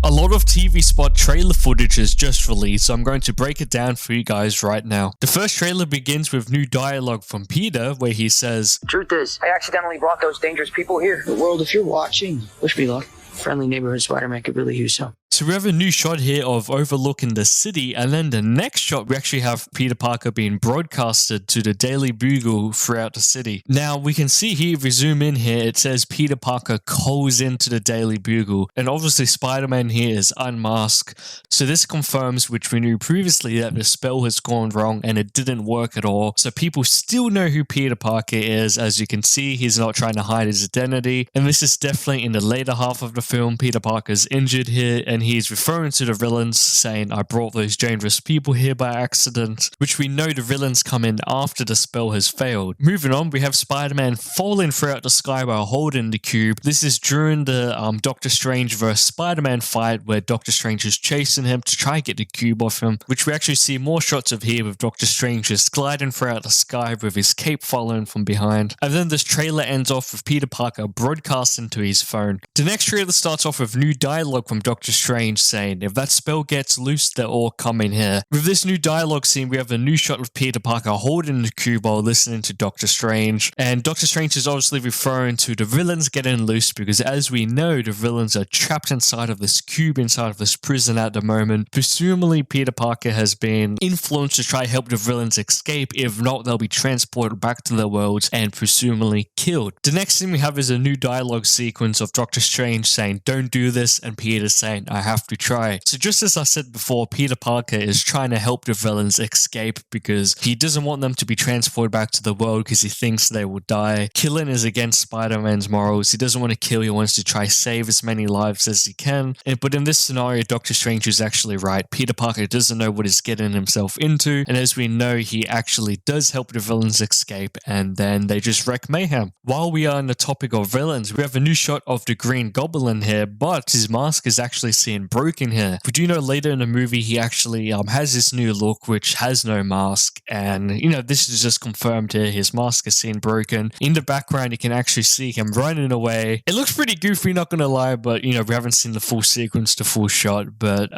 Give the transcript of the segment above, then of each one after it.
A lot of TV spot trailer footage is just released, so I'm going to break it down for you guys right now. The first trailer begins with new dialogue from Peter, where he says, "Truth is, I accidentally brought those dangerous people here. The world, if you're watching, wish me luck. Friendly neighborhood Spider-Man could really use some." So we have a new shot here of overlooking the city, and then the next shot we actually have Peter Parker being broadcasted to the Daily Bugle throughout the city. Now we can see here, if we zoom in here, it says Peter Parker calls into the Daily Bugle, and obviously Spider-Man here is unmasked. So this confirms, which we knew previously, that the spell has gone wrong and it didn't work at all. So people still know who Peter Parker is. As you can see, he's not trying to hide his identity, and this is definitely in the later half of the film. Peter Parker's injured here, and he's referring to the villains, saying, "I brought those dangerous people here by accident," which we know the villains come in after the spell has failed. Moving on, we have Spider-Man falling throughout the sky while holding the cube. This is during the Doctor Strange vs. Spider-Man fight, where Doctor Strange is chasing him to try and get the cube off him, which we actually see more shots of here with Doctor Strange just gliding throughout the sky with his cape following from behind. And then this trailer ends off with Peter Parker broadcasting to his phone. The next trailer starts off with new dialogue from Doctor Strange saying, "If that spell gets loose, they're all coming here." With this new dialogue scene, we have a new shot of Peter Parker holding the cube while listening to Doctor Strange. And Doctor Strange is obviously referring to the villains getting loose, because as we know, the villains are trapped inside of this cube, inside of this prison at the moment. Presumably, Peter Parker has been influenced to try help the villains escape. If not, they'll be transported back to their worlds and presumably killed. The next thing we have is a new dialogue sequence of Doctor Strange saying, "Don't do this," and Peter saying, "I have to try." So just as I said before, Peter Parker is trying to help the villains escape because he doesn't want them to be transported back to the world because he thinks they will die. Killing is against Spider-Man's morals. He doesn't want to kill, he wants to try save as many lives as he can. But in this scenario, Doctor Strange is actually right. Peter Parker doesn't know what he's getting himself into, and as we know, he actually does help the villains escape, and then they just wreak mayhem. While we are on the topic of villains, we have a new shot of the Green Goblin here, but his mask is actually seen broken here. We do know later in the movie he actually has this new look which has no mask, and this is just confirmed here. His mask is seen broken. In the background you can actually see him running away. It looks pretty goofy, not gonna lie, but we haven't seen the full sequence, the full shot. But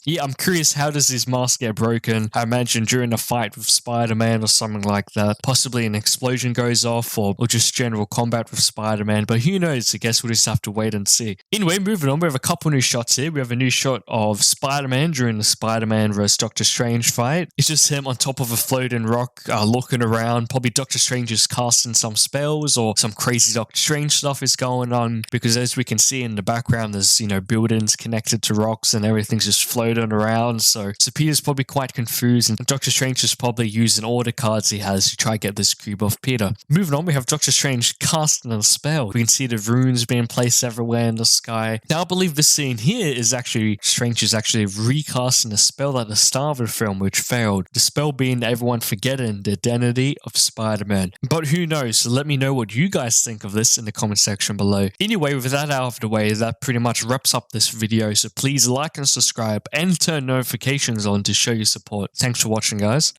yeah, I'm curious, how does his mask get broken? I imagine during a fight with Spider-Man or something like that. Possibly an explosion goes off, or just general combat with Spider-Man, but who knows? I guess we'll just have to wait and see. Anyway, moving on, we have a couple new shots here. We have a new shot of Spider-Man during the Spider-Man vs. Doctor Strange fight. It's just him on top of a floating rock, looking around. Probably Doctor Strange is casting some spells, or some crazy Doctor Strange stuff is going on, because as we can see in the background, there's buildings connected to rocks and everything's just floating around. So Peter's probably quite confused, and Doctor Strange is probably using all the cards he has to try to get this cube off Peter. Moving on, we have Doctor Strange casting a spell. We can see the runes being placed everywhere in the sky. Now I believe this scene here is actually Strange is actually recasting a spell at the start of the film which failed. The spell being everyone forgetting the identity of Spider-Man. But who knows? So let me know what you guys think of this in the comment section below. Anyway, with that out of the way, that pretty much wraps up this video. So please like and subscribe and turn notifications on to show your support. Thanks for watching, guys.